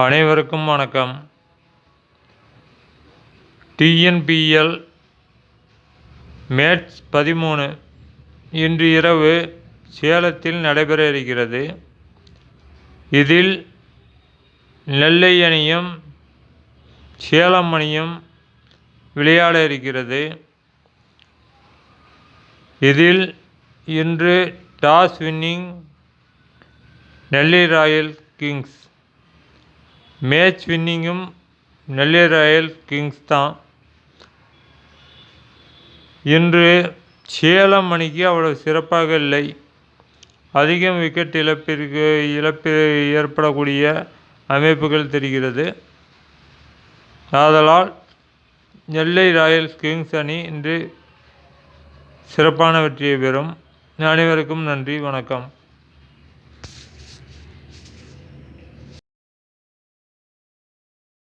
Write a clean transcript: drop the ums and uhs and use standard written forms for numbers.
அனைவருக்கும் வணக்கம். TNPL match 13 இன்று இரவு சேலத்தில் நடைபெற இருக்கிறது. இதில் நெல்லை அணியும் சேலம் அணியும் விளையாட இருக்கிறது. இதில் இன்று டாஸ் வின்னிங் நெல்லை ராயல் கிங்ஸ், மேட்ச் வின்னிங்கும் நெல்லை ராயல் கிங்ஸ் தான். இன்று சேலம் அணிக்கு அவ்வளவு சிறப்பாக இல்லை. அதிகம் விக்கெட் இழப்பு ஏற்படக்கூடிய அமைப்புகள் தெரிகிறது. ஆதலால் நெல்லை ராயல் கிங்ஸ் அணி இன்று சிறப்பான வெற்றியை பெறும். அனைவருக்கும் நன்றி, வணக்கம்.